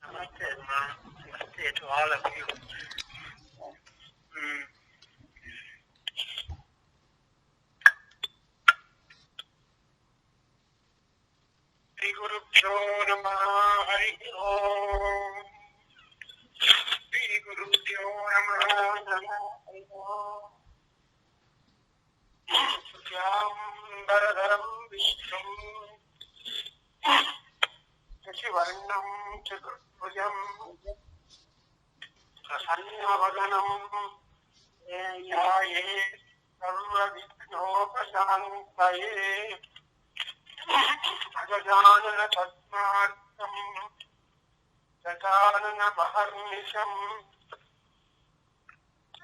Namaste, Ma. Namaste to all of you. Shri Guru Pyo Namah Hari Om. Shri Guru Pyo Namah Hari Om. Sutyam Bharadharam Vishnum Shivarnam Chaturбhujam Prasannavaganam Yaye Sarva Vighnopashantaye Ajajānana Padmārtam Jatānana Maharnisham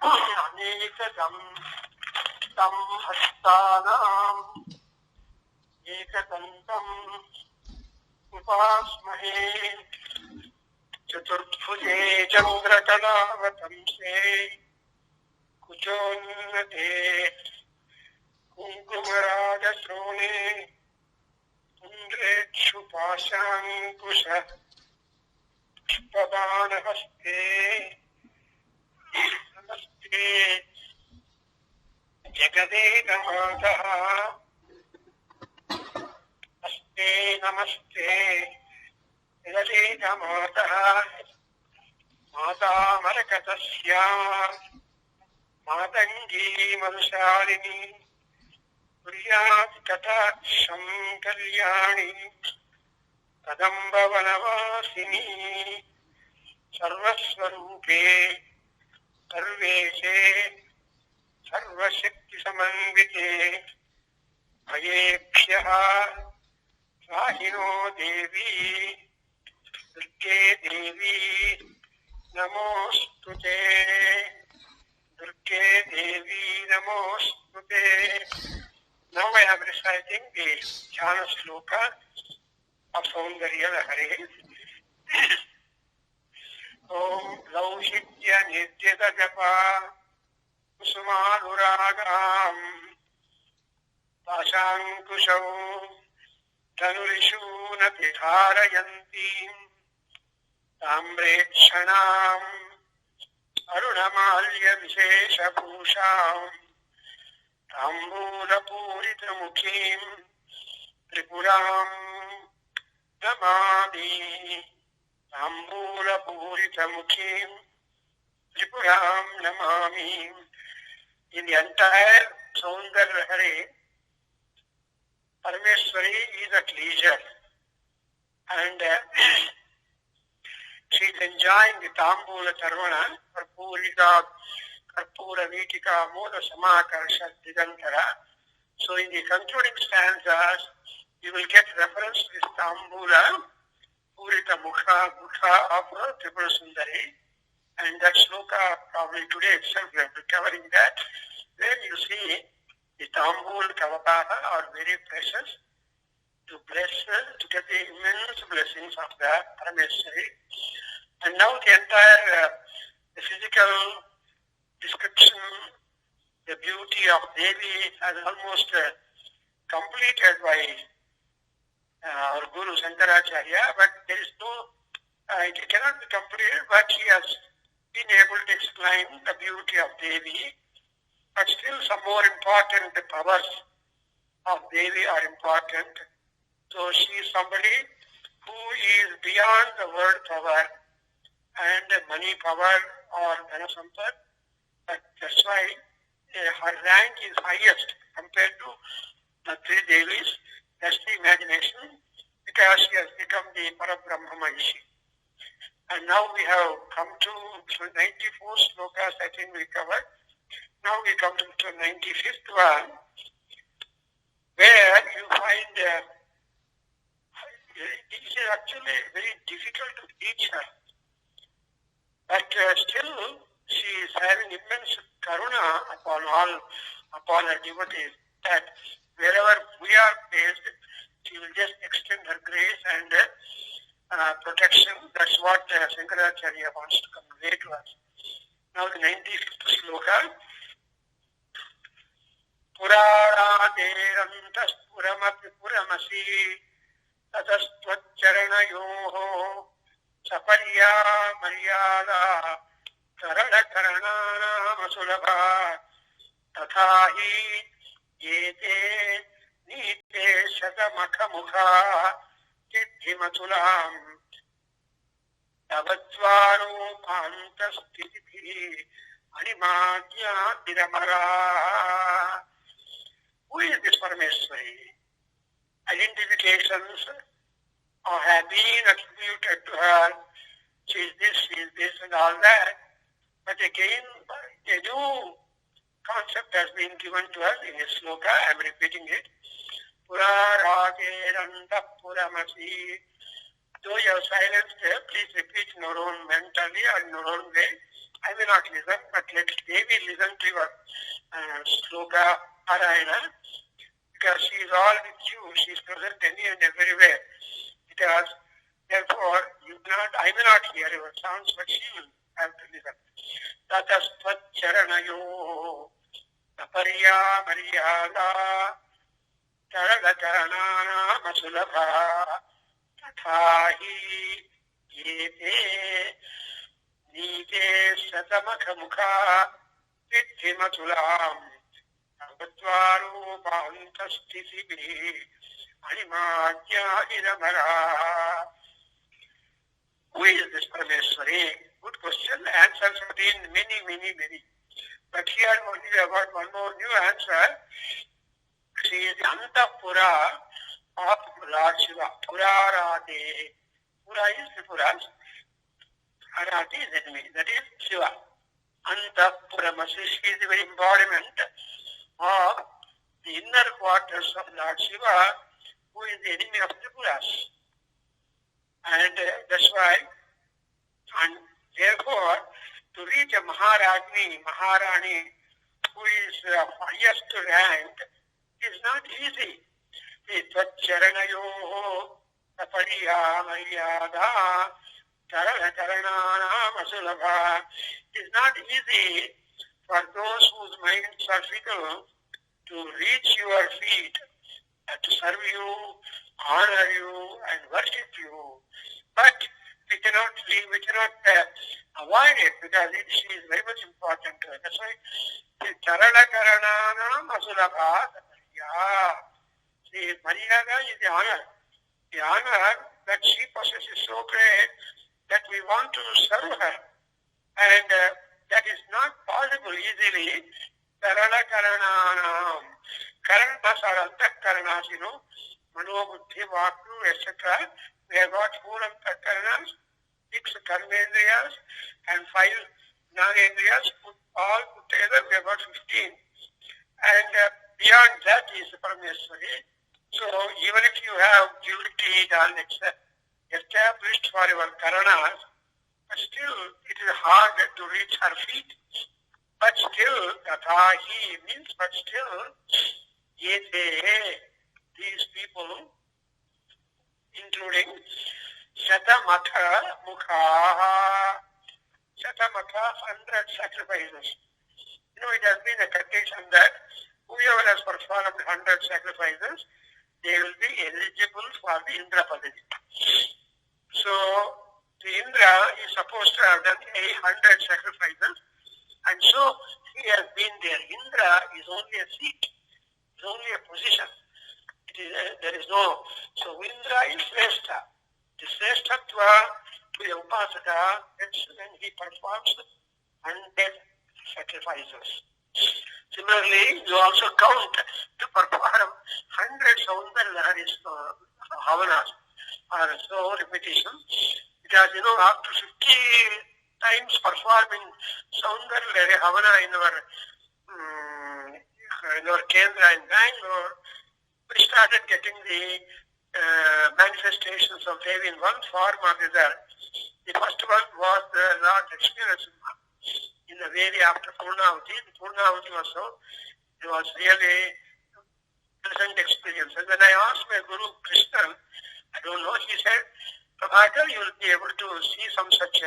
Anekatam Tam Hastanam Ekatantam Upasmahe Chaturbhuje Chandrakalavathamse Kuchonnate Kumkumaragasrone Undrekshu Pashankusha Pushpabanahaste Namaste Jagadeta Mataha Namaste Namaste Jagadeta Mataha Mata Marakatasya Matangi Manusharini Kuryat Kataksham Kalyani Kadamba Vanavasini Sarvasvarupe Sarveshe Sarvashakti Samanvite Ayekshyaha Sahino Devi Durge Devi Namostute Durge Devi Namostute. Now I am reciting the Jnana Sloka of Soundarya Lahari. Om Laushitya Nityata Japa Kusumaduragam Pashankushau Tanurishuna Pitharayantim Tamrekshanam Arunamalya Vishesha Bhusham Tambulapuritamukhim Tripuram Namami Tambulapuritamukhim Tripuram Namami. In the entire Soundarya Lahari, Parameswari is at leisure and she is enjoying the Tambula Tarvana, Karpurika, Karpura Vitika, Moda Samakarsha Digantara. So in the concluding stanzas, you will get reference to this Tambula, Purita Mukha of Tripura Sundari. And that sloka, probably today itself, we will be covering that, where you see the Tambul Kavapaha are very precious to bless, to get the immense blessings of the Parameswari. And now the entire the physical description, the beauty of Devi has almost completed by our Guru Shankaracharya, but there is no, it cannot be completed, but he has been able to explain the beauty of Devi, but still some more important powers of Devi are important. So she is somebody who is beyond the word power and money power or Dhanasampad, but that's why her rank is highest compared to the three Devis. That's the imagination, because she has become the Parabrahma Maharishi. And now we have come to 94 slokas I think we covered. Now we come to the 95th one, where you find it is actually very difficult to teach her. But still she is having immense karuna upon her devotees, that wherever we are placed, she will just extend her grace and protection. That's what Shankaracharya wants to convey to us. Now the 95th sloka. Purārāderantas puramapi puramasi tatastvaccharanayoho Sapariya Maryada Sarala Karanana Masulabha Tathahi Yete Nite Shatamakha Mukha Tiddhimatulam Tavatvaru Pantasthiti Animadya Diramara. Who is this Parameswari? Identifications have been attributed to her. She is this, and all that. But again, a new concept has been given to us in a sloka. I am repeating it. Puraragiranta puramasi. Though you have silenced her, please repeat in your own mentally or in your own way. I may not listen, but let Devi listen to your sloka Adhyayana, because she is all with you. She is present any and everywhere. Because therefore, I may not hear your sounds, but she will have to listen. Tatastvat charanayo tapariya maryada tarala karanana masulabha tathahi yete nite satamakha mukha tiddhimatulam tavatvaru pantasthiti animadya idamara. Who is this Parameswari? Good question. Answers have been many. But here only we have got one more new answer. She is the Antapura of Lord Shiva. Purarade. Pura is Tripuras. Arati is enemy. That is Shiva. Antapuramasi. She is the very embodiment of the inner quarters of Lord Shiva, who is the enemy of Tripuras. And that's why, and therefore, to reach a Maharani, who is highest rank, is not easy. Tvatcharanayo tapariya maryada tarala karanana masulabha. It is not easy for those whose minds are fickle to reach your feet, to serve you, honor you, and worship you. But we cannot avoid it, because she is very much important to us. That's why Charala Karanana Masulabha Maryada is the honor. The honor that she possesses is so great that we want to serve her. And that is not possible easily. Charala Karananam. Karanas are Antakaranas, Mano, Buddhi, Vaku, etc. We have got 4 Antakaranas, 6 Karmendriyas, and 5 Jnanendriyas. All put together, we have got 15. And beyond that is the Parameswari. So even if you have duty done, established for your Karanas, but still it is hard to reach her feet. But still, Tathahi means, but still, these people, including Shatamakha Mukha, 100 sacrifices. It has been a condition that whoever has performed 100 sacrifices, they will be eligible for the Indra Padati. So, the Indra is supposed to have done 100 sacrifices, and so he has been there. Indra is only a seat, is only a position. There is no. So Indra is Shrestha. The Shresthatva to the Upasaka, that's when he performs 100 sacrifices. Similarly, you also count to perform 100 Soundarya Lahari Havanas, or so repetition, because up to 50 times performing Soundarya Lahari Havana in our Kendra in Bengaluru, we started getting the manifestations of Devi in one form or the other. The first one was the Lord Lakshmi in the Veda after Purnavati. The Purnavati it was really pleasant experience. And when I asked my Guru Krishnan, I don't know, he said, Prabhakargaru, you will be able to see some such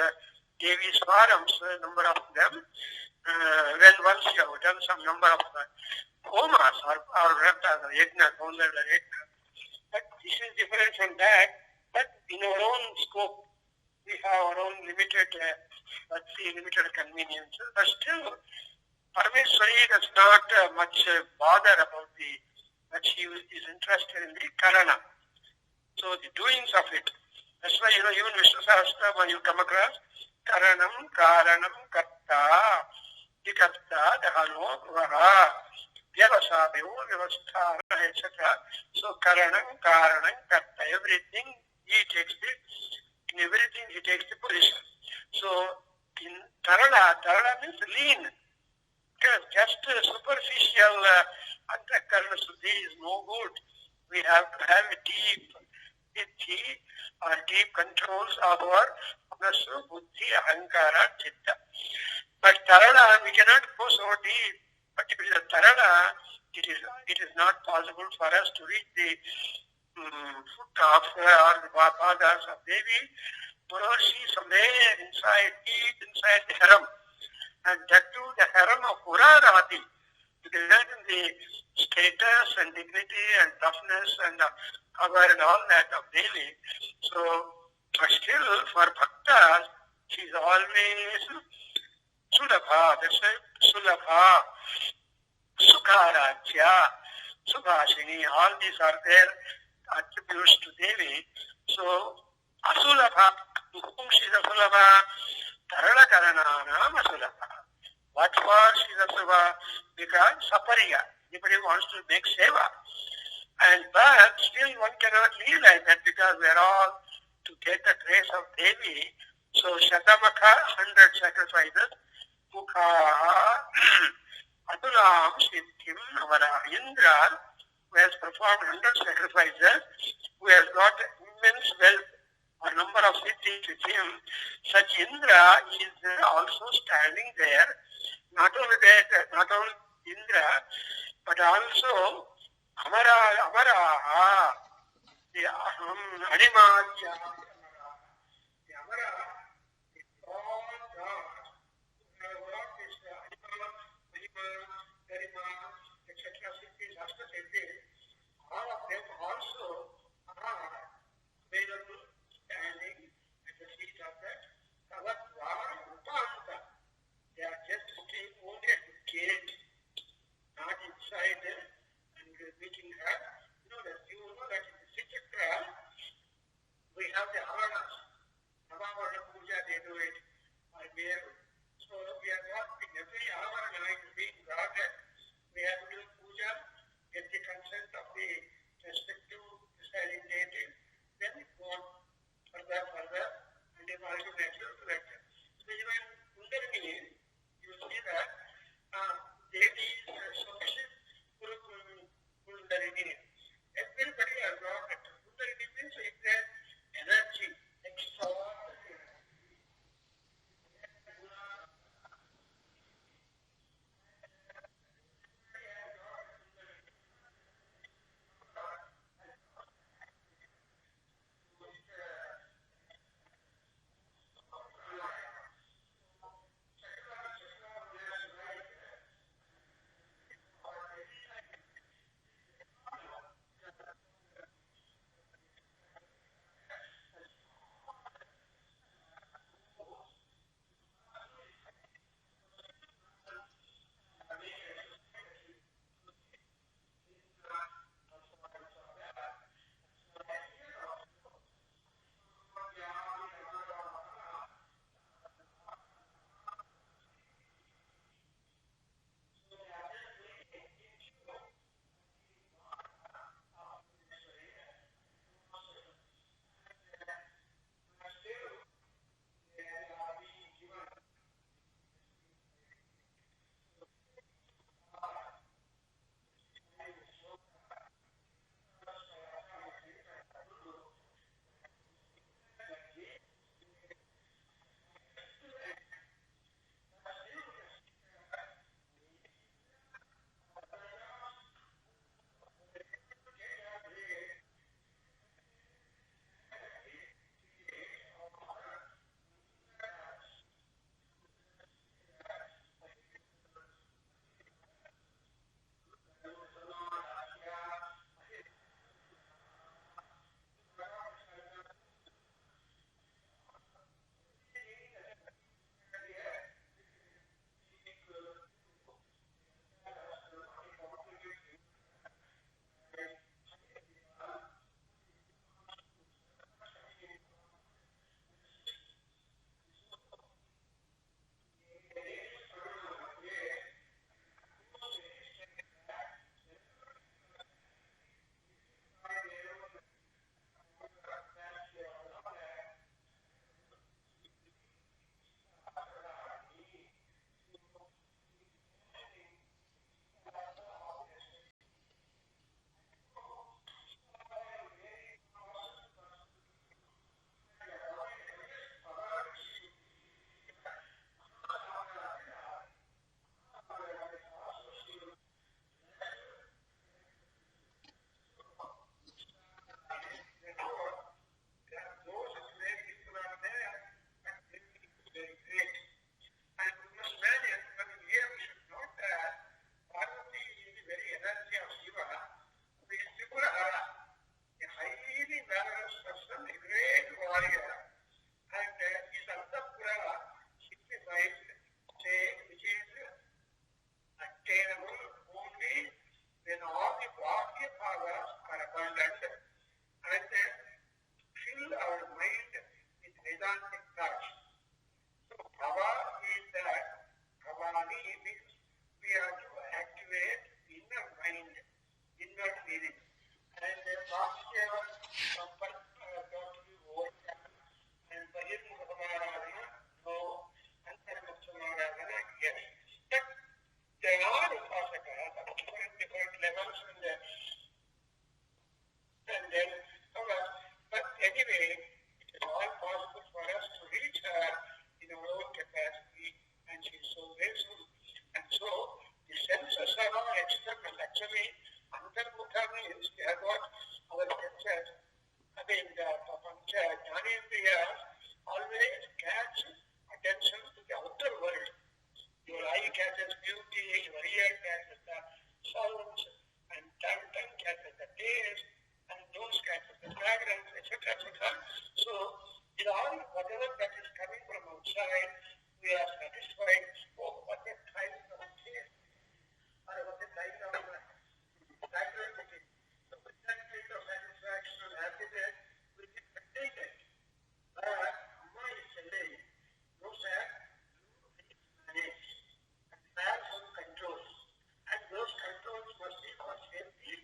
Devi's forums, a number of them, when once you have done some number of homas or yajna, but this is different from that, but in our own scope. we have our own limited, limited conveniences, but still, Parameswari does not much bother about but she is interested in the Karana. So the doings of it. That's why, even Vishnu Sahasra, when you come across Karanam, Karanam, Karta, Dikarta, Dahano, Vaha, Vyavasabhyo, Vyavasthana, etc. So Karanam, Karanam, Karta, everything in everything he takes the position. So in Tarana means lean. Just superficial Antakarana Suddhi is no good. We have to have a deep Viddhi or deep controls of our Manasu, Buddhi, Ahankara, Chitta. But Tarana, we cannot go so deep. But if it is a Tarana, it is not possible for us to reach the foot of or the padas of Devi. She is somewhere inside, deep inside the harem. And that too, the harem of Urarati. Because that is the status and dignity and toughness and power and all that of Devi. So, but still, for Bhaktas, she is always Sulabha, that's why Sulabha, Sukharajya, Subhashini, all these are their attributes to Devi. So, Asulabha, to whom she is Asulabha? Tarana Karananam Asulabha. What for she is Asulabha? Because Sapariya, anybody wants to make seva. But still one cannot live like that because we are all to get the grace of Devi. So Shatamaka, 100 sacrifices. Mukha, Atulam, Siddhim, Avara, Indra, who has performed 100 sacrifices, who has got immense wealth or number of siddhis with him. Such Indra is also standing there. Not only that, not only Indra, but also Amara, the Animadya, the Amara, the all gods who have got this Anima, Garima, etc. Siddhis, Ashtasiddhis, all of them also are available standing at the feet of that Tavattvara Upanta. They are just staying only at the gate, not inside and meeting her. You know that in the Sitchakra, we have the Havanas. Navavarna Puja, they do it by Meru. So we are not in every Avarana is being guarded. We have to do puja, get the consent of the There are upasakas at different levels and then but anyway, it is all possible for us to reach her in our own capacity, and she is so graceful. And so the senses are all external. Actually, Antarmukha means they are what our senses. I mean, the Pancha Jnanendriyas always catch attention to the outer world. Your eye catches beauty, your ear catches the sounds, and tongue catches the taste, and nose catches the fragrance, etc., etc. So, in all, whatever that is coming from outside, we are satisfied. Oh, what a kind of taste, or what a kind of satisfaction. So, with that kind of satisfaction and happiness, we can maintain it. But, Amma is saying, no, sir, have some controls, and those controls must be for safety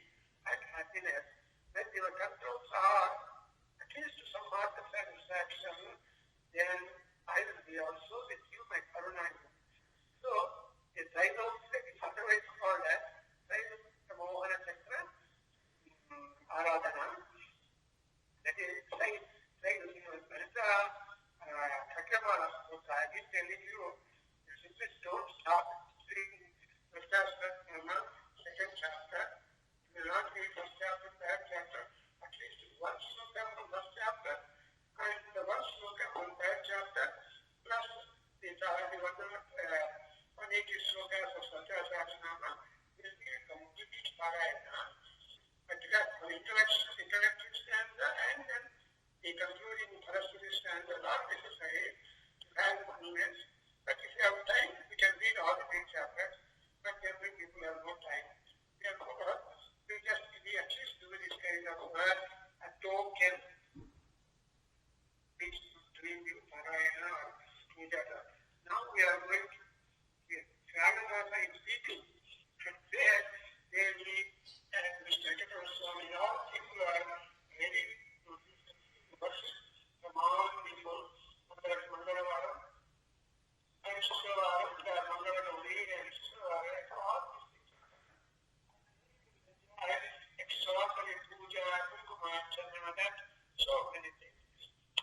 and happiness. When your controls are at least to some mark of satisfaction, then I will be also with you, my Karuna. So, the Daiva is otherwise called as Daiva Mohana Chakra Aradhana. That is Daiva Chakramala Sutta. I did telling you, you simply don't stop reading first chapter, second chapter. You will not read first chapter, third chapter. At least one sloka from first chapter and the one sloka from third chapter, plus the 180 slokas of Satyasatnama will be a complete parayana. But for intellectual stanza and then the concluding Saraswati stanza are necessary to have movements. But if you have time, we can read all the 8 chapters. But every people have no time. Therefore, we at least do this kind of work and token which between you, Parayana or Nidata. Now we are going to Sharanasa is speaking. And there they will, and Mr. Kendra Swami, all people are ready to worship from all people. Mangalavaram. And Shukravara, Mangalagauri, and Shukravara, all these things. Extraordinary puja, Kumkumar, Chandramata, so many things.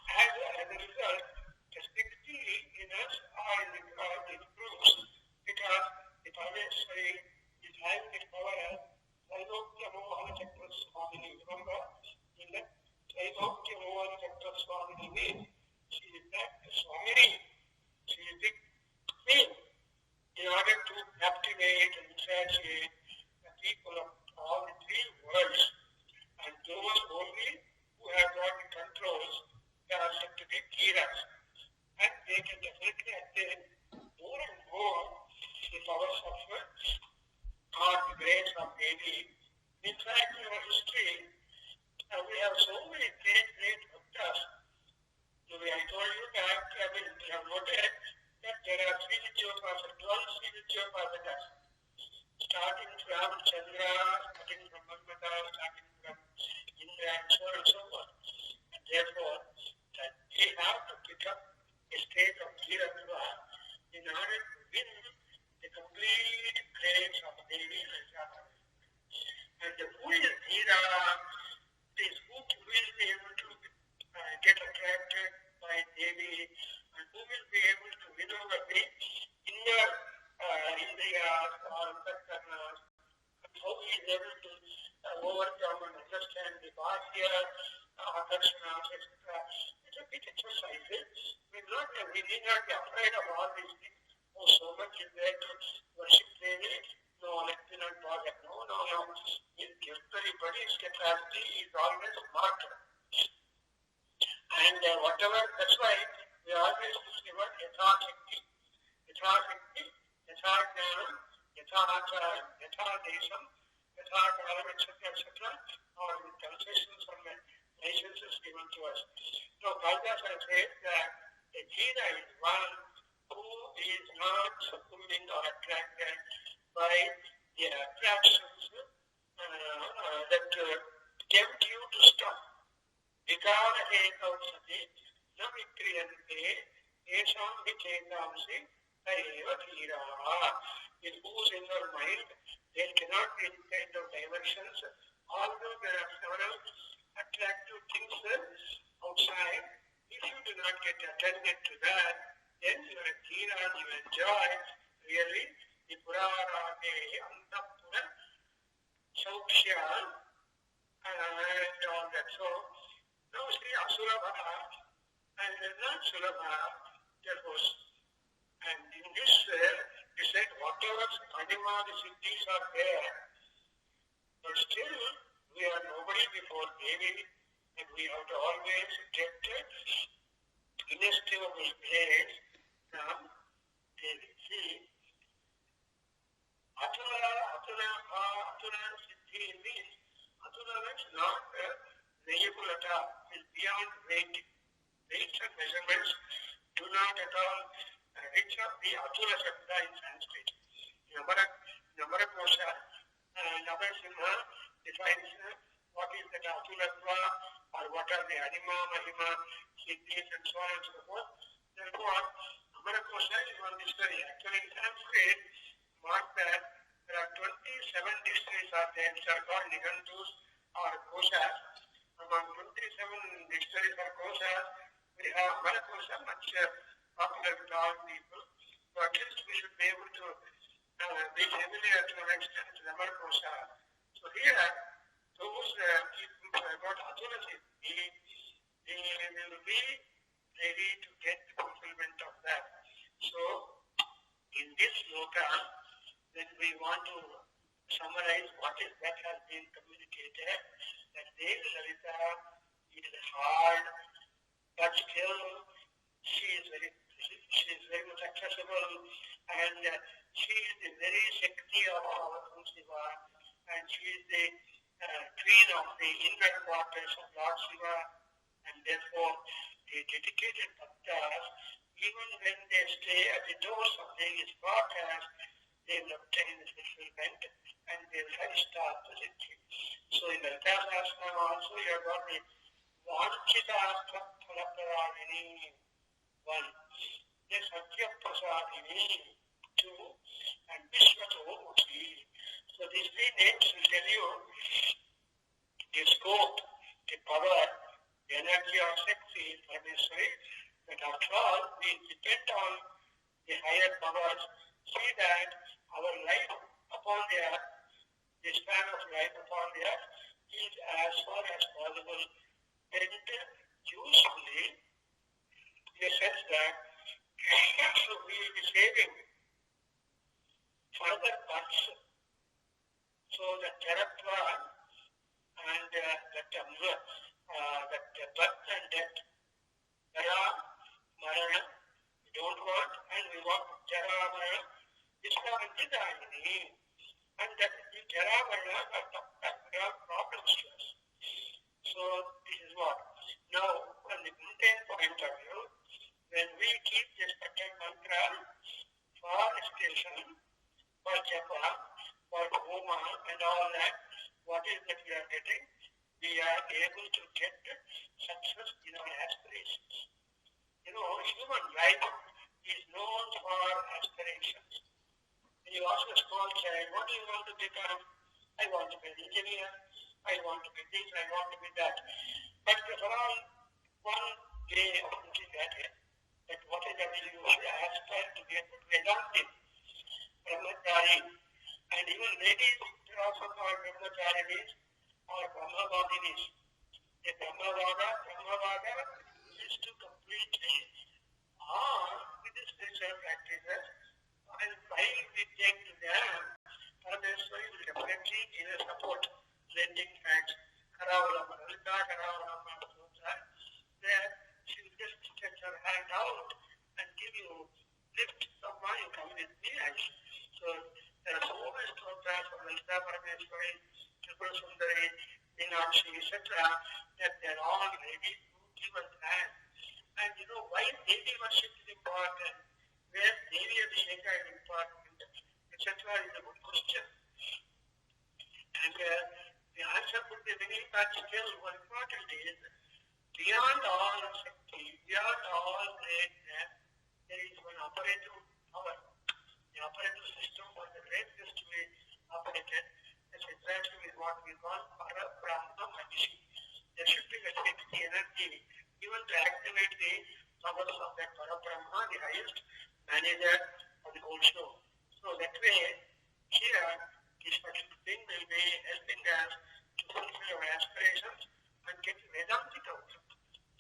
As a result, the dignity in us or in the God improves because the Parmeshwari is having the power as Saivokya Mohana Chakra Swamini. Remember, in the Saivokya Mohana Chakra Swamini means she is not the Swamini, she is the queen. In order to captivate and satiate the people of all the 3 worlds, and those only who have got the controls, they are said to be Kiras. And they can definitely attain more and more the powers of or the grace of Devi. In fact, in our history, we have so many great bhaktas. I told you that, we have noted that there are 3 Vidyopasakas, 12 Vidyopasakas, starting from Kendra, starting from Bharat, starting from Indra, and so on and so forth. And therefore, that we have to pick up a state of Dhiratva in order to win the complete grace of Devi and Shaka. And who is Dhira is who will be able to get attracted by Devi, and who will be able to win over the inner Indriyas or Antarkarnas, and how he is able to overcome and understand the Bhagya, Akarshanas, etc. It's a bit exercises. We need not be afraid of all these things. Oh, so much is there to worship Devi. No, let me not bother. No. Everybody's capacity is always marked. And whatever, that's why we always use the word Yathashakti, Yathajnanam, Yathacharam, Yathadesham, Yathakalam, etc., or with concessions from the licenses given to us. So, Kalidasa says that the Jina is one who is not succumbing or attracted by the attractions that tempt you to stop. Vikara Ekautsati, Na Vikriyante, Esham Vichetamsi, Taeva Thiraha. It moves in your mind, there cannot be any kind of diversions. Although there are several attractive things outside, if you do not get attended to that, then you are a Thira, you enjoy really the Purarage, Antapura, Saukshya, and all that. So, now see Asurabha and not Sulabha, there was. And in this, he said, whatever Adhyayana siddhis are there, but still we are nobody before Devi, and we have to always get inestimable praise from Devi. See, Atula siddhi means Atula is not variable at all, it is beyond weight. Weights and measurements do not at all reach up the Atula Shabda in Sanskrit. Namaragosha, Navasimha defines what is the Atulatva or what are the Anima, Mahima, Siddhis and so on and so forth. Therefore, Namaragosha is one dictionary. Actually in Sanskrit, mark that there are 27 dictionaries are there which are called Nigantus or Koshas. Among 27 dictionaries or Koshas, we have Namaragosha, much popular with all people. So at least we should be able to be familiar to an extent with Namaragosha. So here, those people who have got authority, they will be ready to get the fulfillment of that. So, in this sloka, then we want to summarize what is that has been communicated, that Devi Lalita is hard, but still she is very much accessible, and she is the very Shakti of our Shiva, and she is the queen of the inner waters of Lord Shiva, and therefore the dedicated bhaktas, even when they stay at the doors of these waters, they will obtain the fulfillment and they will have start the siddhi. So in the Sahasranam also you have got the Vanchita Phalapraradini, one, the Satya Prasadini, two, and Vishwatomuchi. So these three names will tell you the scope, the power, the energy of Shakti, Parmeshwari, that after all we depend on the higher powers. See that our life upon the earth, the span of life upon the earth is as far as possible and usefully in the sense that we will be saving further births. So that Jaratva and that birth and death, Jara, Marana, we don't want, and we want Jara, Marana, Vishwavantidayini, and that the Jara, Marana are problems to us. So this is what. Now, from the mundane point of view, when we keep this particular mantra for recitation, for japa, for homa and all that, what is that we are getting? We are able to get success in our aspirations. You know, human life is known for aspirations. When you ask a small child, what do you want to become? I want to be an engineer, I want to be this, I want to be that. But for all one way of looking at it, that what is that you should aspire to be able to Vedantin, Brahmachari, and even ladies, they are also called Brahmacharis or Brahmavadinis. The Brahmavada is to completely arm with the spiritual practices, and while we take to them, Parameswari will definitely give a support, lending hands. Karavalama, Lalita Karavalama Sutra, there she will just stretch her hand out and give you lift of money, come with me. So there are so many sutras from Lalita Parameswari, Tripura Sundari, Meenakshi, etc., that they are all ready to give us hand. And you know why Devi worship is important, where Devi Abhisheka is important, etc. is a good question. And the answer could be many, but still one important is beyond all Shakti, beyond all greatness, there is one operative power. The operative system for the greatness to be operated is exactly what we call Para-Brahma Manishi. There should be the energy even to activate the powers of that Para-Brahma, the highest manager of the whole show. So that way, here, this particular thing will be helping us to fulfill our aspirations and get Vedantic outlook.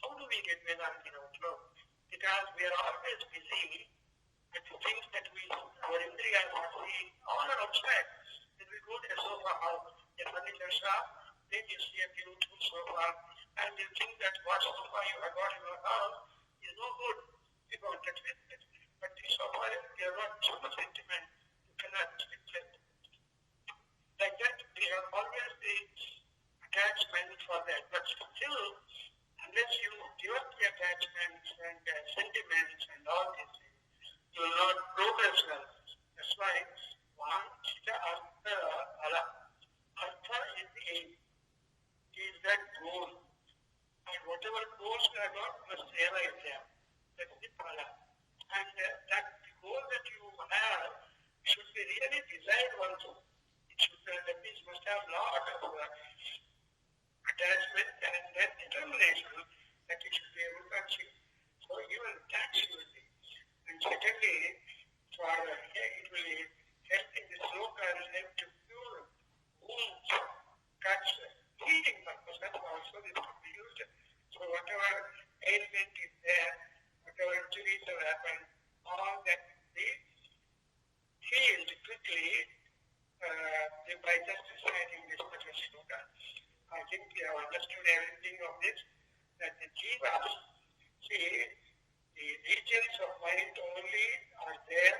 How do we get Vedantic outlook? Because we are always busy with the things that our indriyas are seeing all are outside. When we go to a sofa house, a furniture shop, then you see a beautiful sofa, and you think that what sofa you have got in your house is no good. You don't get with it. But the sofa, you have got so much sentiment, you cannot fix it. Like that, we have always the attachment for that. But still, unless you give up the attachments and sentiments and all these things, you will not progress well. That's why one Chita Artha Ala. Artha is the aim. Is that goal. And whatever goals you have got must realize them. That's the Pala. And that goal that you have should be really desired also. It should that means must have a lot of attachment and then determination that it should be able to achieve. So even that should be. And secondly, for it will help in the sloka help to cure wounds, cuts, healing purpose. That's also this could be used. So whatever ailment is there, whatever injuries have happened, all that be healed quickly by just reciting this particular sloka. I think we have understood everything of this, that the jivas, see, the regions of mind only are there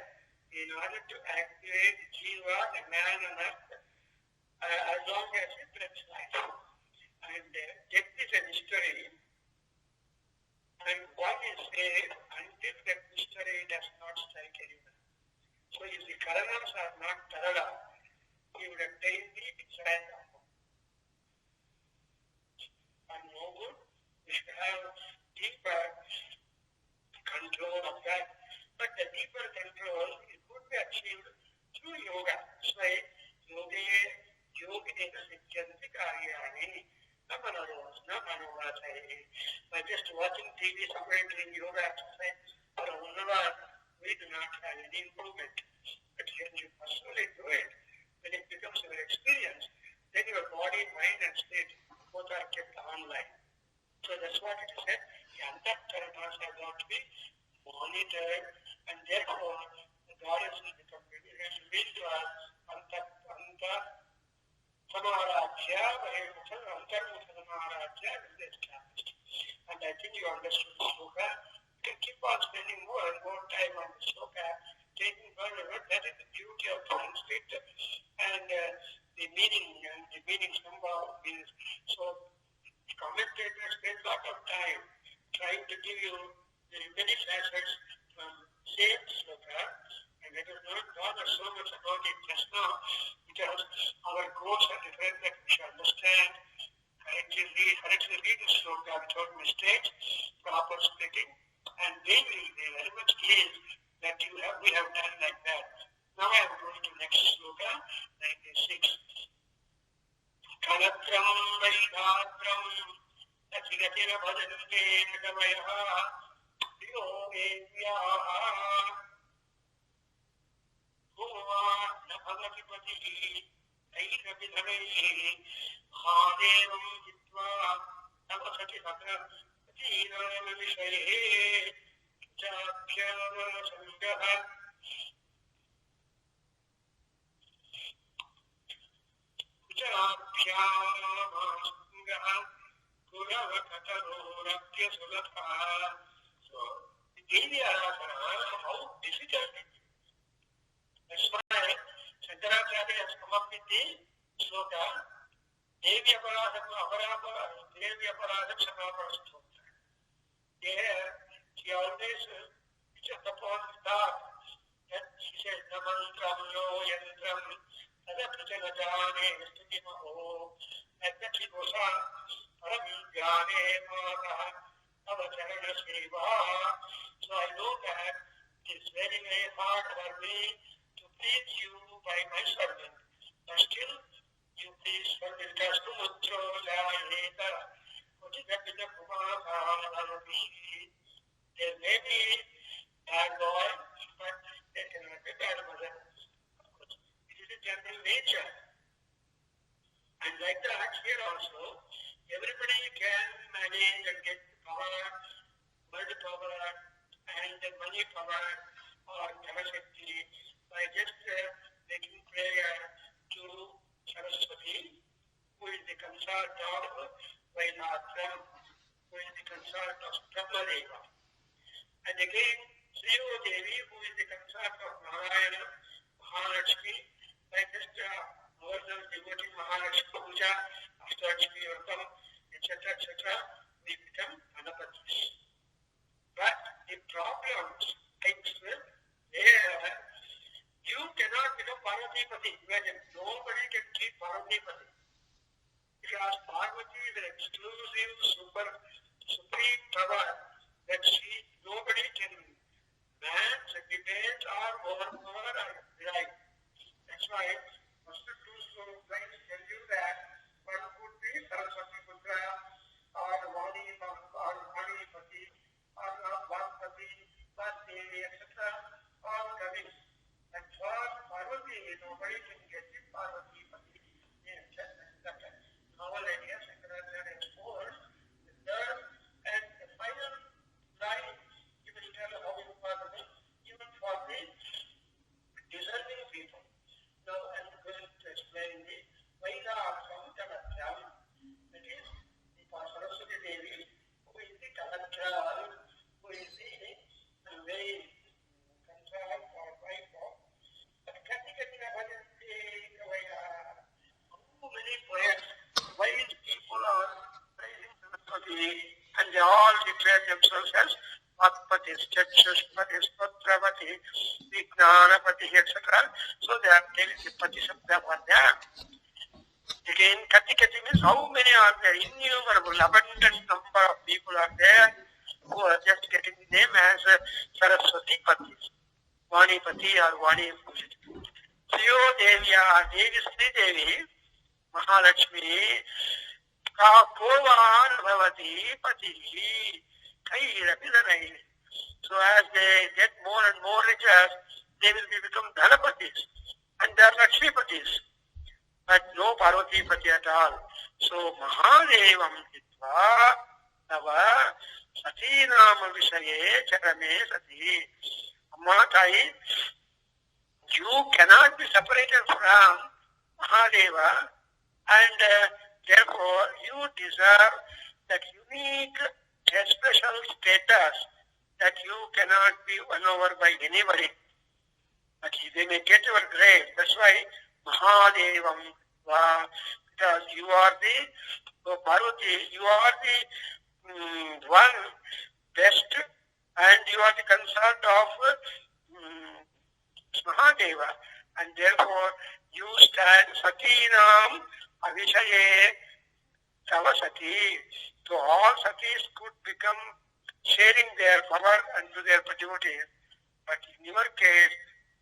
in order to activate jiva, the man on earth, as long as he breathes life. And death is a mystery, and one is safe until that mystery does not strike anyone. So if the karanas are not tarala, he would attain the desire of and no good. We should have deeper control of that. But the deeper control, it could be achieved through yoga. That's why yoga is a siddhanti karyani. By just watching TV, somebody doing yoga exercise or a we do not have any improvement. But when you personally do it, when it becomes your experience, then your body, mind and spirit both are kept online. So that's what it is said. The antahkaranas have got to be monitored, and therefore the goddess will become revealed to us Samaradhya, Antarmukha Samaradhya will be established. And I think you understood the sloka. You can keep on spending more and more time on the sloka, taking further. That is the beauty of Sanskrit and the meaning somehow means. So commentators spend a lot of time trying to give you the many facets from same sloka, and let us not bother so much about it just now, because our goals are different, that we should understand, correctly read the sloka without mistakes, proper splitting, and then we will be very much pleased that we have done like that. Now I am going to next sloka, 96. Kalatram Vaidhatram Achigatina Bhajante Nagamayaha Yogevyāha Bhova Nabhagatipati Aikabidhanaihi Bhadevam Jitva Navasati Bhakra Atinam Vishaye Chakhyama Sangaha So, the Devi Aradhana, how difficult it is. That's why Soundarya has come up with the sloka, Devi Aparadha Samapara Stotra. There, she always touches upon the thought that she says, Namantram no yantram. Like that she goes on, So I know that it's very, very hard for me to please you by my servant. But still, you please for me. There may be bad boy, but there cannot be bad mother. It is a general nature. And like that, here also, everybody can manage and get power, world power, and money power, or Dhamashakti, by just making prayer to Saraswati, who is the consort of Vaidhatram, who is the consort of Brahmadeva. And again, Sriyo Devi, who is the consort of Narayana, Mahalakshmi, by just ourselves devoting Mahalakshmi Puja, Ashtakshmi Vratam, etc., we become Anapatis. But the problems exist there. You cannot become Parvatipati. Imagine, nobody can keep Parvatipati. Because Parvati is an exclusive, supreme power that nobody can match, debate, or overpower or derive. That's why first two lines tell you that one could be Saraswati Putra, or Vani Pati, or Vapati, Devi, etc., or Kavi. And for Parvati, nobody can get it Parvati Pati. Novel idea, Shankaracharya exposed the third and the final line. You will tell how impossible, even for the discerning people. Now I am going to explain the Veda Soundarya. That is the Saraswati Devi, who is the Kalatra, who is the very control or wife of How many poets, wise people are praising Saraswati, and they all declare themselves as Atpatis, Chakshushpatis, Patravati, Vijnanapati, etc. So they are telling the Pati Sabda for them. Again, Kati means how many are there? Innumerable, abundant number of people are there who are just getting the name as Saraswati Patis, Vani Pati or Vani Pujit. Sriyo Devya, Devi Sri Devi, Mahalakshmi, Kovan Bhavati Pati, Kairapidanai. So as they get more and more riches, they will become Dhanapatis, and they are Lakshmipatis, but no Parvati Pati at all. So Mahadevam Hitva Tava Satinama Vishaye Charame Sati. Ammatai, you cannot be separated from Mahadeva, and therefore you deserve that unique special status that you cannot be won over by anybody. But they may get your grave. That's why Mahadevam, because you are the Parvati, you are the one best, and you are the consort of Mahadeva, and therefore you stand Satinam Avishaye Savasati. So all Satis could become sharing their power and do their duties, but in your case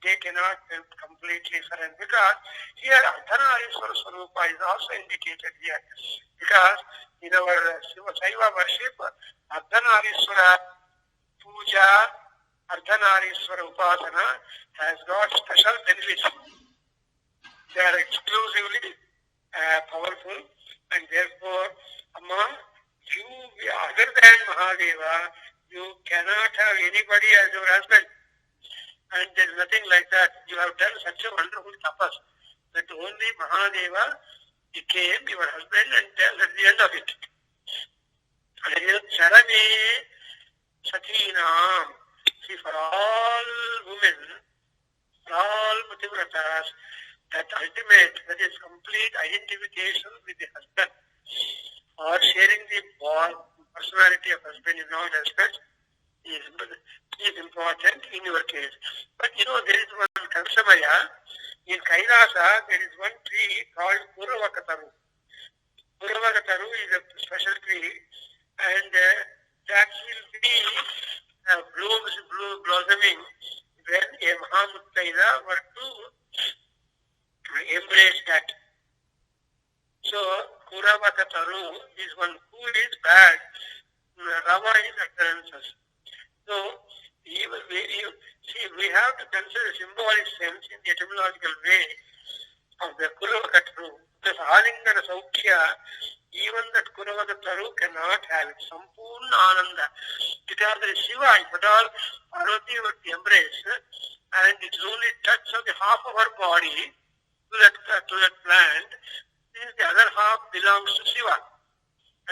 they cannot be completely surrender, because here Adhyayana Swarupa is also indicated here, because in our Saiva worship, Adhyayana Puja, Ardhanarishwara Upasana has got special benefits. They are exclusively powerful, and therefore among you, other than Mahadeva, you cannot have anybody as your husband. And there is nothing like that. You have done such a wonderful tapas that only Mahadeva became your husband, and that's the end of it. Charame Satinam. See, for all women, for all Pativratas, that ultimate, that is complete identification with the husband, or sharing the personality of husband in all aspects, is important in your case. But there is one Kansamaya, in Kailasa, there is one tree called Purvakataru. Prabhakargaru is a special tree, and that will be blossoming when a Mahamuttaida were to embrace that. So, Kuravakataru is one who is bad. Rama is occurrences. So, we have to consider symbolic sense in the etymological way of the Kuravakataru. Because Alingana Saukhya, even that Kuravakataru cannot have it. Sampurna Ananda. Because there is Shiva, if at all Parvati were to embrace, and it is only touch of the half of her body to that plant, since the other half belongs to Shiva.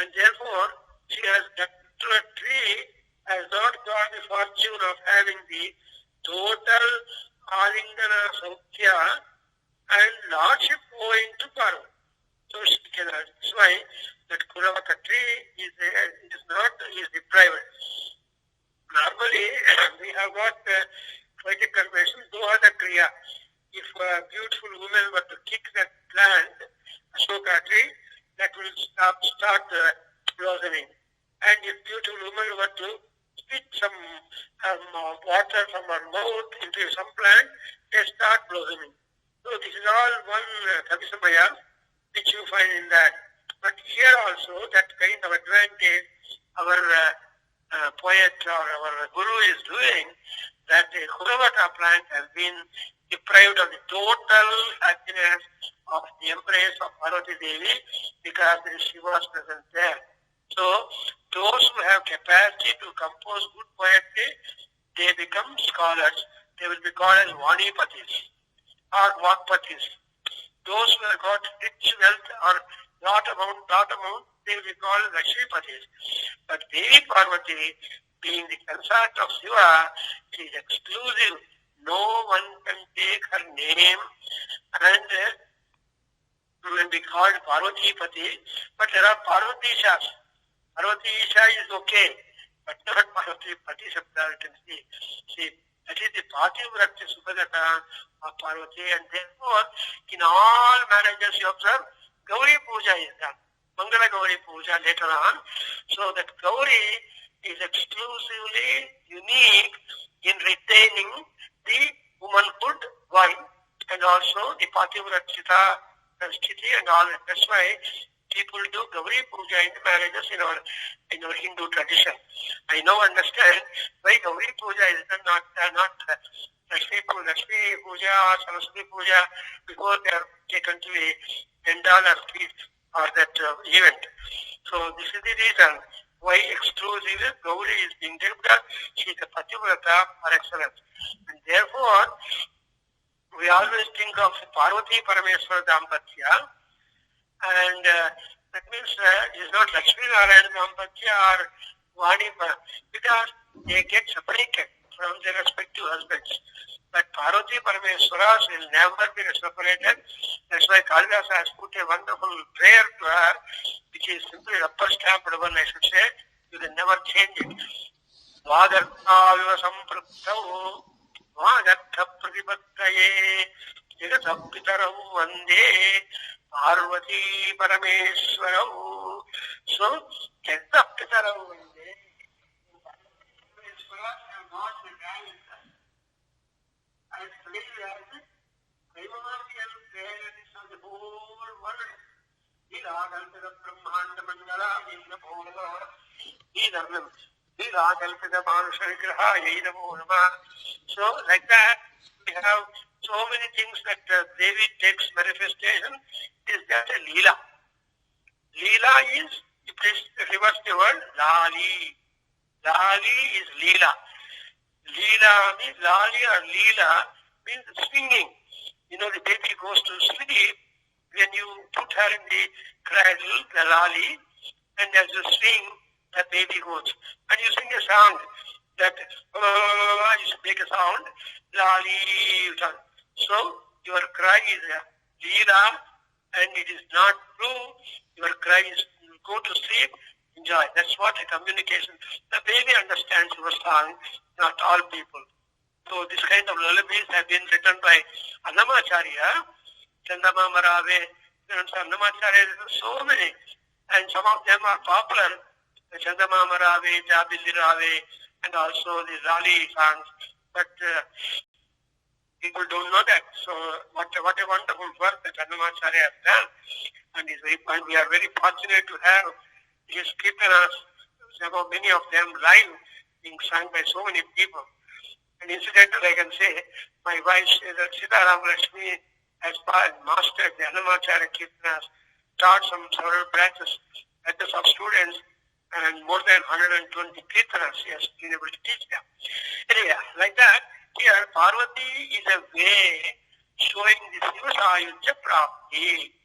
And therefore, she has that tree has not got the fortune of having the total Alingana Saukhya and lordship owing to Parvati. So she cannot. That's why that Kuravaka tree is deprived. Normally, we have got poetic convention, Doha the Kriya. If a beautiful woman were to kick that plant, Ashoka tree, that will start blossoming. And if beautiful woman were to spit some water from her mouth into some plant, they start blossoming. So this is all one Kavisamaya, which you find in that. But here also, that kind of advantage our poet or our guru is doing, that the Kuravata plant has been deprived of the total happiness of the embrace of Parvati Devi because she was present there. So, those who have capacity to compose good poetry, they become scholars. They will be called as Vanipatis or Vakpatis. Those who have got rich wealth or lot amount, they will be called Lakshmipatis. But Devi Parvati, being the consort of Shiva, she is exclusive. No one can take her name and will be called Parvatipati. But there are Parvatishas. Parvatisha is okay, but not Parvatipati Shabda, you can see. See, that is the Pativrakti Subhadata of Parvati, and therefore, in all marriages you observe, Gauri Puja is done. Mangala Gauri Puja later on. So that Gauri is exclusively unique in retaining the womanhood wine and also the Pativratita Sthiti and all that. That's why people do Gauri Puja in marriages in our Hindu tradition. I now understand why Gauri Puja is not Lakshmi Puja or Saraswati Puja before they are taken to a Pendal or feast or that event. So this is the reason why exclusively Gauri is being there, because she is a Pativrata par excellence. And therefore, we always think of Parvati Parameswara Dampatya, and that means it is not Lakshmi Narayana Dampatya or Vani, because they get separated from their respective husbands. But Parvati Parameswaras will never be separated. That's why Kalidasa has put a wonderful prayer to her, which is simply rubber stamped one, I should say. You can never change it. Vagarthaviva sampraptau Vagartha pratipaktaye Jagatabhitarav vande Parvati Parameswarau. So, Jagatabhitarav vande Parameswaras have not been dying. As clearly as the primordial parents of the whole world. Vilakalpita Brahmanda Mangala Vinapurva Vilakalpita Manusha Vigraha Yaidamurva. So, like that, we have so many things that Devi takes manifestation. Is that a Leela? Leela is, if this reverse the word, Lali. Lali is Leela. Leela means Lali or Leela means swinging. You know, the baby goes to sleep when you put her in the cradle, the Lali, and as you swing, the baby goes. And you sing a song that you make a sound, Lali. So your cry is Leela, and it is not true. Your cry is go to sleep, enjoy. That's what a communication. The baby understands your song, not all people. So this kind of lullabies have been written by Annamacharya, Chandama Marave, Annamacharya, so many. and some of them are popular, the Chandamama Rave, Jabili Rave, and also the Rali songs, but people don't know that. So what a wonderful work that Annamacharya has done, and we are very fortunate to have his kirtanas, many of them live, being sung by so many people. And incidentally, I can say, my wife, Sitaram Rashmi, has mastered the Annamacharya kirtanas, taught several branches at the sub-students, and more than 120 kirtanas she has been able to teach them. Anyway, like that, here Parvati is a way showing the Sivasayujya Prapti.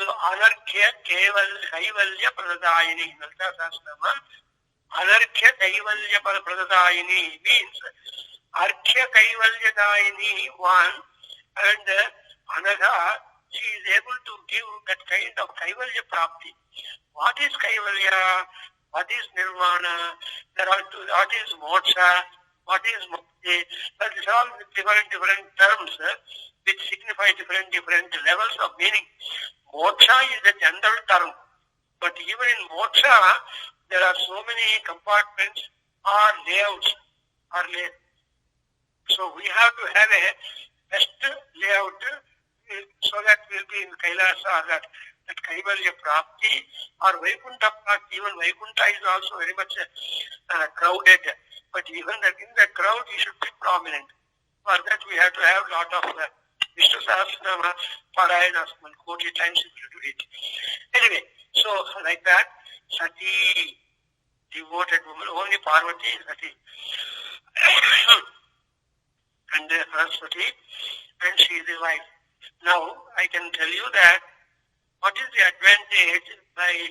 So, Anarkhya Kaivalya Pradayini, Nalta Sasnama, Anarkhya Kaivalya Pradayini means Arkhya Kaivalya Dayini, one, and Anagha, she is able to give that kind of Kaivalya Prapti. What is Kaivalya? What is Nirvana? What is Moksha? What is Mukti? These are all different terms which signify different levels of meaning. Moksha is a general term, but even in Moksha, there are so many compartments or layouts. So we have to have a best layout so that we'll be in Kailasa, or that Kaivalya Prapti or Vaikuntha Prapti. Even Vaikuntha is also very much crowded, but even in the crowd he should be prominent. For that we have to have a lot of Vishnu Sahasranama Parayanas, 40 times if you do it. Anyway, so like that, Sati, devoted woman, only Parvati is Sati. And Saraswati, and she is the wife. Now, I can tell you that what is the advantage by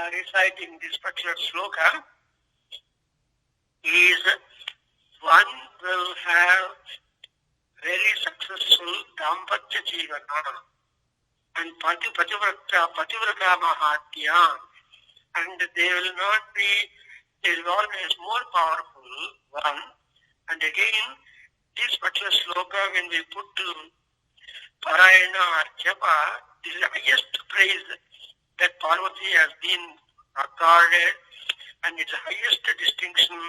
reciting this particular sloka is one will have very successful Dampatya Jivana and Pativrata Mahatya, and they will always more powerful, one. And again, this particular sloka, when we put to Parayana or Japa, this is the highest praise that Parvati has been accorded, and it's the highest distinction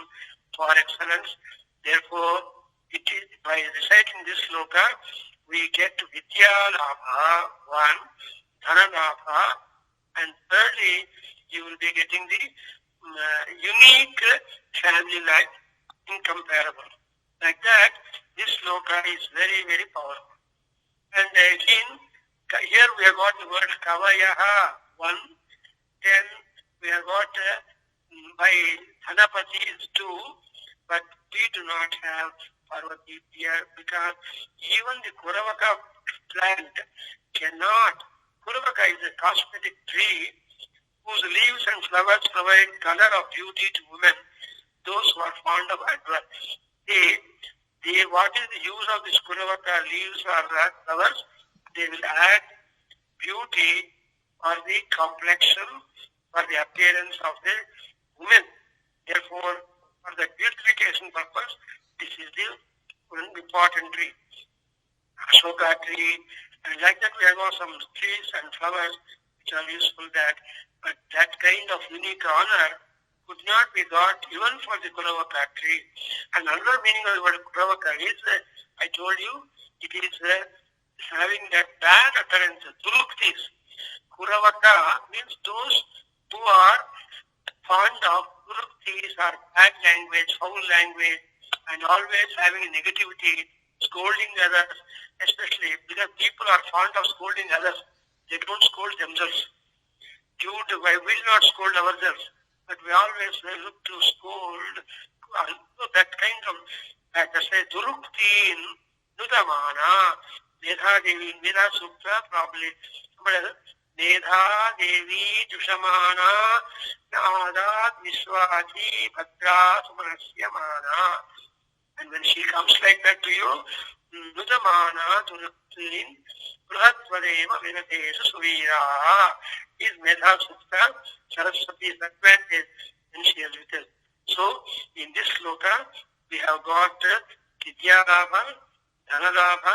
for excellence. Therefore, it is by reciting this sloka, we get Vidya Labha, one, Dhana Labha, and thirdly, you will be getting the unique family life, incomparable. Like that, this sloka is very, very powerful. And again, here we have got the word Kavayaha, one. Then we have got by Dhanapati is two, but we do not have Parvati here because even the Kuravaka plant cannot. Kuravaka is a cosmetic tree whose leaves and flowers provide color of beauty to women, those who are fond of advert. What is the use of this Kuravaka leaves or flowers? They will add beauty or the complexion or the appearance of the woman. Therefore, for the beautification purpose, this is the important tree. Ashoka tree, and like that we have got some trees and flowers which are useful that, but that kind of unique honor could not be got even for the Kuravaka tree. And another meaning of the word Kuravaka is, I told you, it is having that bad utterance, Duruktis. Kuravaka means those who are fond of Duruktis or bad language, foul language, and always having negativity, scolding others, especially because people are fond of scolding others. They don't scold themselves. We will not scold ourselves, but we always look to scold that kind of, like I say, Duruktin, Nudamana, Nedha Devi, Nedha Sukta, probably, Nedha Devi, Dushamana, Nadat Viswati, Bhadra, Sumanasyamana. And when she comes like that to you, Nudamana, Duruktin, Bruhatvadeva, Vinatesa, Suvira, is Medha Sukta, Saraswati's advantage, and she is with us. So, in this sloka, we have got Vidya Labha, Dhana Labha,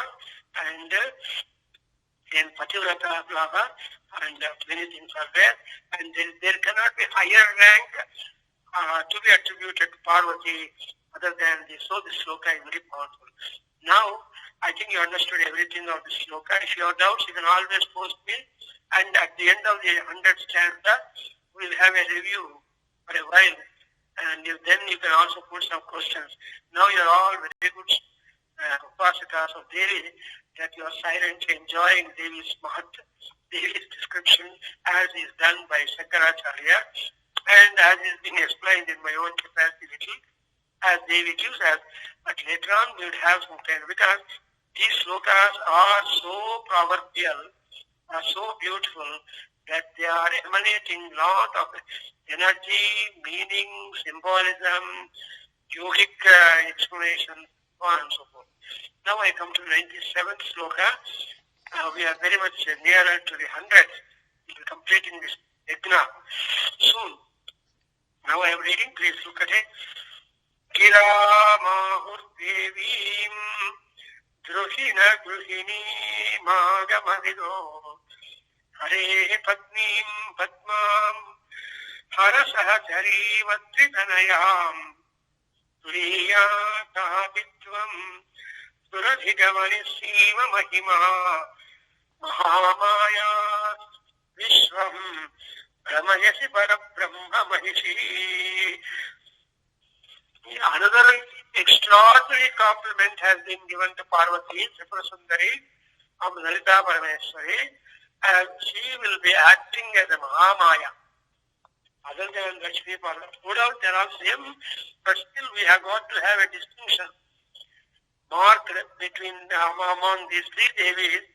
and in Pativrata Labha, and many things are there, and there cannot be higher rank to be attributed to Parvati other than this. So this sloka is very powerful. Now, I think you understood everything of this sloka. If you have doubts, you can always post me, and at the end of the 100th stanza, we'll have a review for a while, and then you can also put some questions. Now you're all very good upasikas of Devi, that you are silently enjoying Devi's Mahat, Devi's description as is done by Shankaracharya, and as is being explained in my own capacity little, as Devi gives us. But later on we will have some kind, because these slokas are so proverbial, are so beautiful, that they are emanating lot of energy, meaning, symbolism, yogic explanation, so on and so forth. Now I come to 97th sloka. We are very much nearer to the 100th. We will be completing this yajna soon. Now I am reading, please look at it. Gira mahur devim druhina gruhini magamavido hare padmim padmam harasahachari vatritanayam turiya tapitvam suradhigamani sima mahima mahamaya vishvam ramayasi parabrahma mahishi. Another extraordinary compliment has been given to Parvati, Tripura Sundari of Lalita Parameswari, and she will be acting as a Mahamaya. Other than Lakshmi Parvati, no doubt they are all same, but still we have got to have a distinction marked between among these three Devis,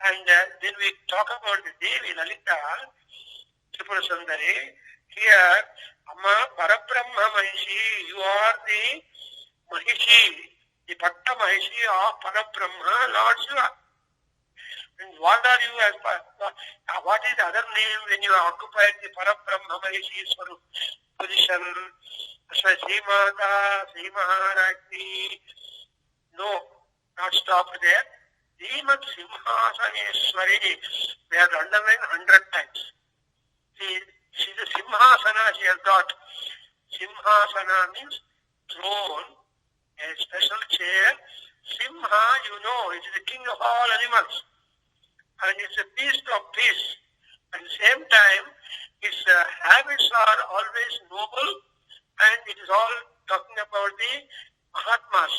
and then we talk about the Devi Lalita, Tripura Sundari. Here, Amma Parabrahma Mahishi, you are the Mahishi, the Patta Mahishi of Parabrahma, Lord Shiva. And what are you as what is the other name when you occupy the Parabrahma Mahishi position? Sri Mata, Sri Maharajni. No, not stop there. Srimat Simhasaneshwari, we have underlined 100 times. She's a Simhasana, she has got. Simhasana means throne, a special chair. Simha, you know, is the king of all animals. And it's a beast of peace. At the same time, its habits are always noble, and it is all talking about the Mahatmas.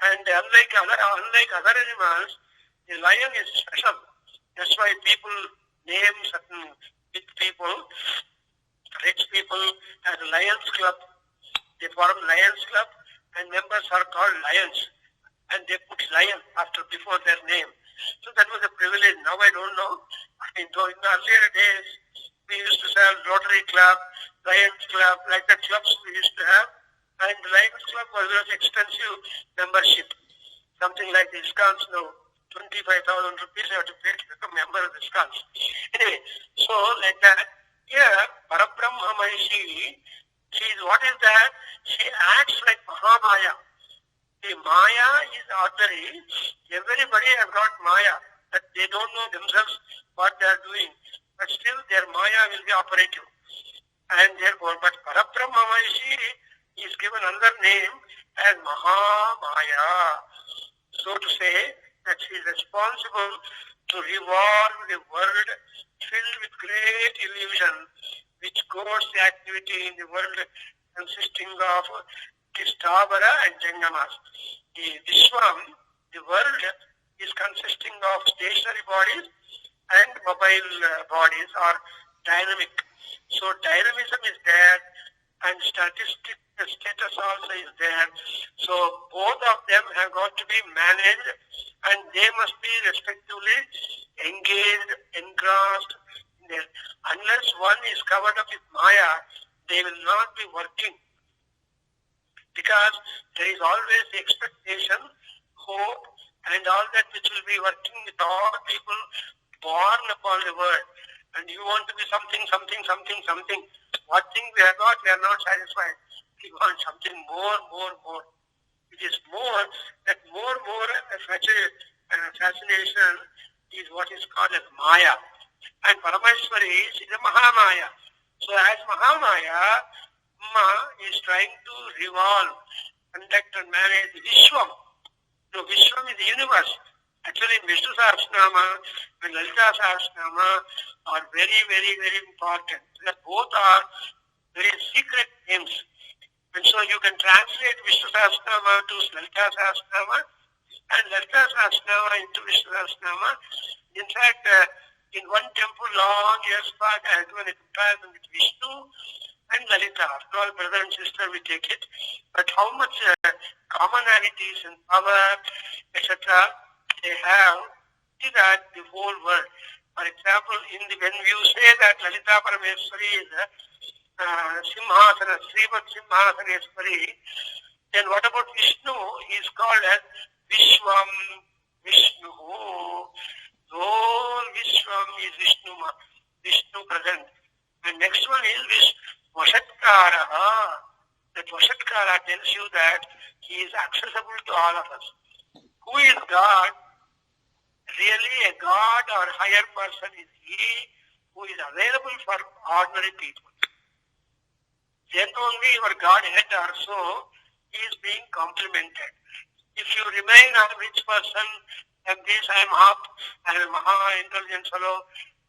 And unlike other animals, the lion is special. That's why people name certain big people, rich people, as Lions Club. They form Lions Club, and members are called Lions, and they put Lion before their name. So that was a privilege. Now I don't know. In the earlier days, we used to have Rotary Club, Lions Club, like the clubs we used to have, and the Lions Club was very expensive membership, something like the discounts now. 25,000 rupees I have to pay to become a member of the discounts. Anyway, so like that, here, Parabrahma Mahishi, what is that? She acts like Mahamaya. The Maya is ordinary. Everybody has got Maya, but they don't know themselves what they are doing. But still their Maya will be operative. And therefore, but Parabrahma Mahishi is given another name as Mahamaya. So to say, that she is responsible to revolve the world filled with great illusion, which course the activity in the world consisting of Kistabara and Jangamas. The Vishwam, the world, is consisting of stationary bodies and mobile bodies or dynamic. So dynamism is there, and status also is there. So both of them have got to be managed, and they must be respectively engaged, engrossed in there. Unless one is covered up with Maya, they will not be working. Because there is always the expectation, hope, and all that which will be working with all people born upon the world. And you want to be something. What thing we have got, we are not satisfied. We want something more. It is more fascination is what is called as Maya. And Parameshwari is a Mahamaya. So as Mahamaya, Ma is trying to revolve, conduct and manage Vishwam. So Vishwam is the universe. Actually, Vishnu Sahasranama and Lalita Sahasranama are very, very, very important. Both are very secret names. And so you can translate Vishnu Sahasranama to Lalita Sahasranama and Lalita Sahasranama into Vishnu Sahasranama. In fact, in one temple long years back, I had done a comparison with Vishnu and Lalita. After all, brother and sister, we take it. But how much commonalities in power, etc., they have to that the whole world. For example, when you say that Lalita Parameshwari is Simhasana, Srivat Simhasaneshwari, then what about Vishnu? He is called as Vishwam Vishnu. The whole Vishwam is Vishnu present. And next one is Vashatkara. That Vashatkara tells you that he is accessible to all of us. Who is God? Really a God or higher person is he who is available for ordinary people. Then only your Godhead or so is being complimented. If you remain a rich person and this I am a Maha-intelligent fellow,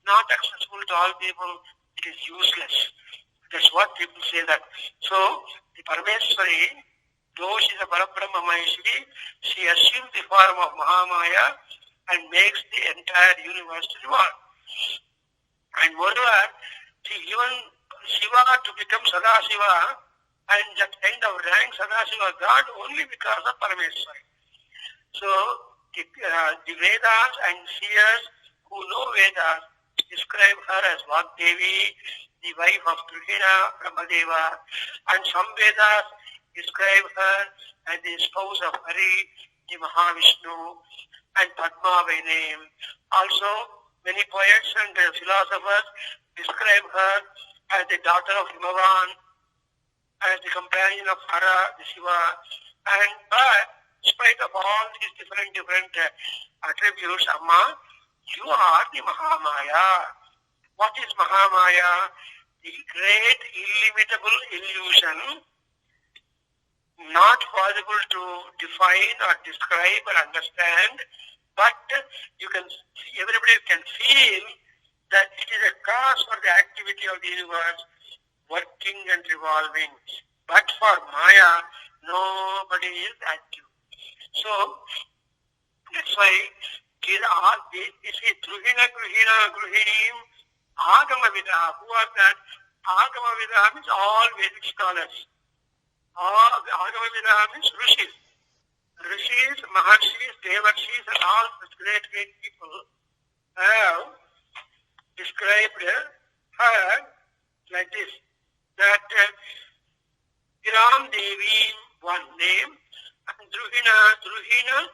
not accessible to all people, it is useless. That's what people say that. So, the Parameshwari, though she is a Parabrahma Maheshwari, she assumes the form of Mahamaya and makes the entire universe revolve. And moreover, even Shiva to become Sadashiva and that kind of rank Sadashiva God only because of Parameshwari. So, the Vedas and seers who know Vedas describe her as Vagdevi, the wife of Trihina, Brahmadeva, and some Vedas describe her as the spouse of Hari, the Mahavishnu, and Padma by name. Also, many poets and philosophers describe her as the daughter of Himavan, as the companion of Hara, the Shiva, but in spite of all these different attributes, Amma, you are the Mahamaya. What is Mahamaya? The great illimitable illusion, not possible to define or describe or understand, but everybody can feel that it is a cause for the activity of the universe working and revolving. But for Maya, nobody is active. So, that's why this is Druhina, Gruhinim, Agama Vida. Who are that? Agama Vida means all Vedic scholars. Agama Vida means Rishis. Rishis, Maharshis, Devarshis, and all such great people have described her like this, that Hiram Devi, one name, and Druhina, Gruhinim,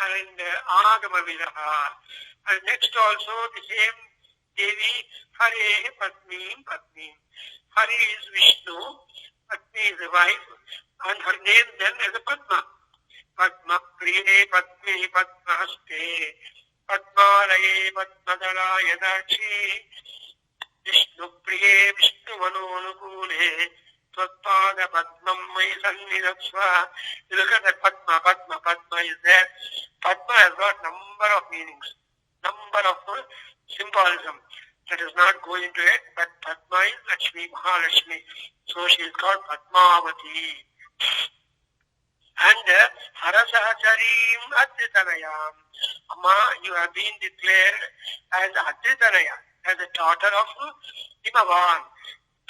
and Agama Vidaha. And next also the same Devi, Hare Patni. Hari is Vishnu, Patni is the wife, and her name then is a Padma. Padma Priye Patni Padmahaste, Padmalaye Padmadala Yadachi, Vishnu Priye Vishnu Manonukule, Tvatpada Padmam Mai Sannidhatsva. You look at that Padma is there. Padma has got number of meanings, number of symbolism. Let us not go into it, but Padma is Lakshmi, Mahalakshmi. So she is called Padmavati. And Harasahacharim Adhitanayam. Amma, you have been declared as Adhitanaya, as a daughter of Himavan.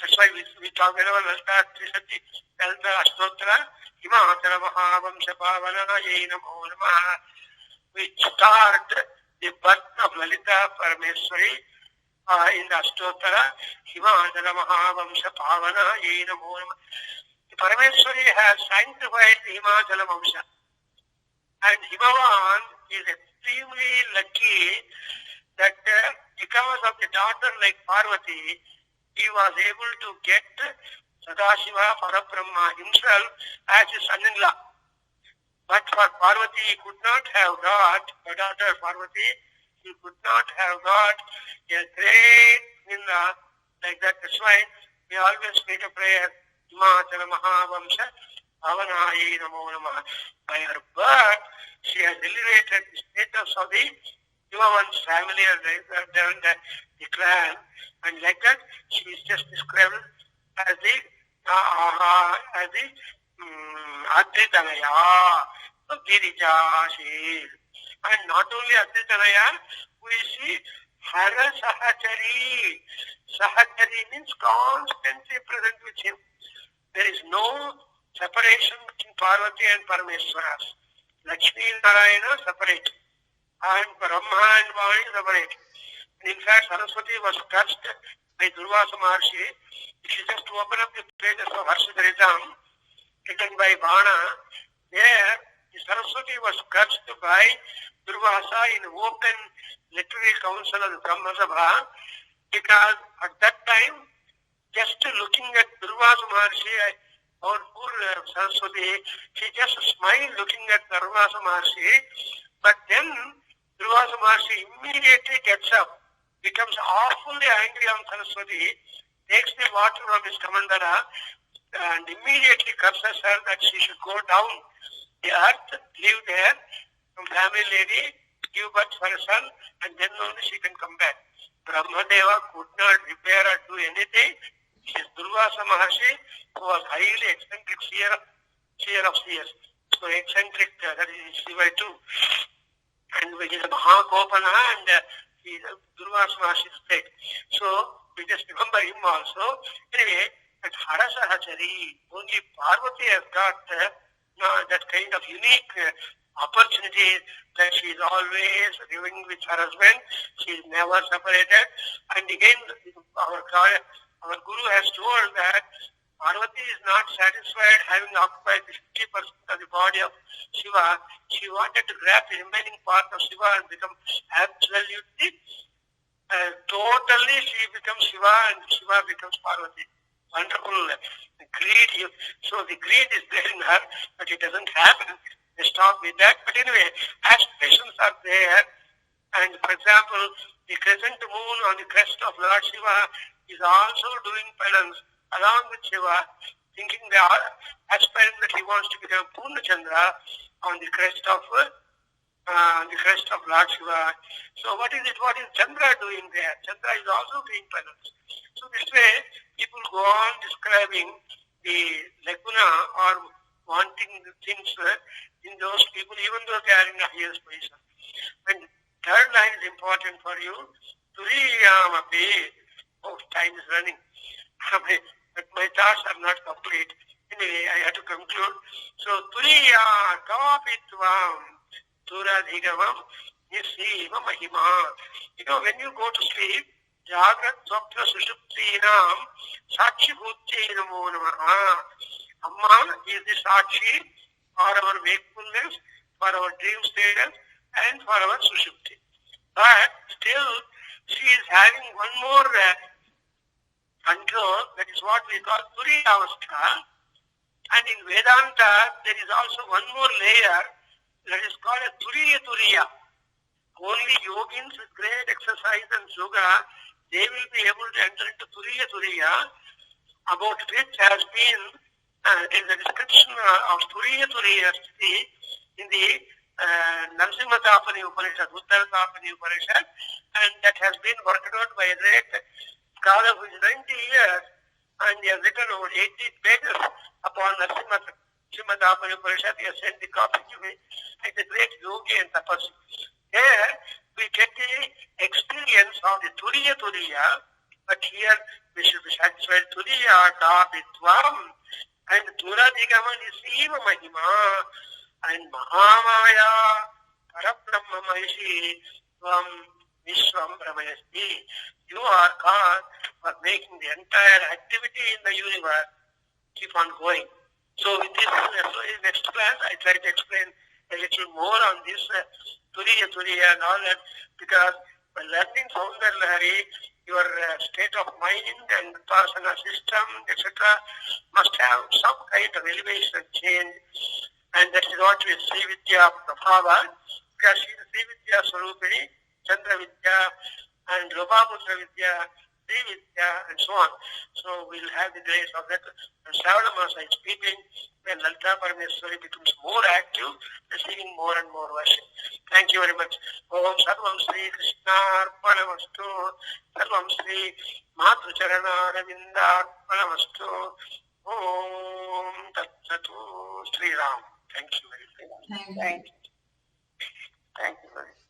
That's why we talk whenever Lalita Trisati, Lalita Ashtotra, Himatara Mahavamsa Pavana Yenamo Namaha. We start the birth of Lalita Parameshwari in the Ashtotra, Himatara Mahavamsa Pavana Yenamo Namaha. The Parameshwari has sanctified the Himachala Vamsha. And Himavan is extremely lucky that because of the daughter like Parvati, he was able to get Sadashiva Parabrahma himself as his son-in-law. But for Parvati, he could not have got her daughter Parvati He could not have got a great ninda like that. That's why we always make a prayer, Himachala Mahavamsa Bhavanayi Namo Namah. By her birth, she has elevated the status of the Himavan's family and the clan, and like that, she is just described as the Adhyayana, Girija, she is. And not only Adhyayana, we see Hara Sahachari. Sahachari means constantly present with him. There is no separation between Parvati and Parameswaras. Lakshmi and Narayana separate, and Brahma and Vani separate. And in fact, Saraswati was cursed by Durvasa Maharshi. If you just open up the pages of Harshadaritam, written by Bana, there the Saraswati was cursed by Durvasa in open literary council of the Brahma Sabha, because at that time, just looking at Durvasa Maharshi, our poor Saraswati, she just smiled looking at Durvasa Maharshi, but then Durvasa Maharshi immediately gets up, becomes awfully angry on Saraswati, takes the water from his Kamandara, and immediately curses her that she should go down the earth, live there, some family lady, give birth for a son, and then only she can come back. Brahmadeva could not repair or do anything. She is Durvasa Maharshi, who was highly eccentric seer of seers. So eccentric, that is Shiva too. And which is a Mahakopana, and he is Durvasa Maharshi's state. So we just remember him also. Anyway, at Harasahachari, only Parvati has got that kind of unique opportunity that she is always living with her husband. She is never separated. And again, our Guru has told that Parvati is not satisfied having occupied 50% of the body of Shiva. She wanted to grab the remaining part of Shiva and become absolutely, totally she becomes Shiva and Shiva becomes Parvati. Wonderful greed. So the greed is there in her, but it doesn't happen. They stop with that. But anyway, aspirations are there. And for example, the crescent moon on the crest of Lord Shiva is also doing penance along with Shiva, thinking they are aspiring that he wants to become Purna Chandra on the crest of Lord Shiva. So what is Chandra doing there? Chandra is also doing penance. So this way, people go on describing the laguna or wanting the things in those people, even though they are in the highest position. And third line is important for you. Turiyamapi. Oh, time is running. But my thoughts are not complete. Anyway, I have to conclude. So, Turiya kapitvam turadhigamam nisima mahima. When you go to sleep, Jagrat Swapna Sushuptinam Sakshi Bhuti Namo Namaha. Amma is the Sakshi for our wakefulness, for our dream status, and for our Sushupti. But still, she is having one more control, that is what we call Turiya Avastha. And in Vedanta, there is also one more layer that is called a Turiya. Only yogins with great exercise and yoga, they will be able to enter into Turiya, about which has been in the description of Turiya Sthiti in the Narsimhatapani Upanishad, Uttarapani Upanishad, and that has been worked out by a great scholar who is 90 years, and he has written over 80 pages upon Narsimhatapani Upanishad. He has sent the copy to me. It's a great yogi and tapasvi. Here we get the experience of the Turiya, but here we should be satisfied Turiya kapitvam, and Turadhigaman is Eva Mahima, and Mahamaya Parabrahma Mahishi Tvam Vishwam Brahmayasti. You are God for making the entire activity in the universe keep on going. So in this next class, I try to explain a little more on this Turiya and all that, because by learning Soundarya Lahari, your state of mind and personal system, etc., must have some kind of elevation and change. And that is what we Sri Vidya Prabhava, because she is Sri Vidya Swarupini, Chandra Vidya and Lopaputra Vidya, Sri Vidya, and so on. So we'll have the grace of that. And Shravana Masa is speaking, when Lalita Parameswari becomes more active, receiving more and more worship. Thank you very much. Om Sarvam Sri Krishna Arpanamastu. Sarvam Sri Matru Charana Ravinda Arpanamastu. Om Tat Satu Sri Ram. Thank you very much. Thank you. Thank you very much.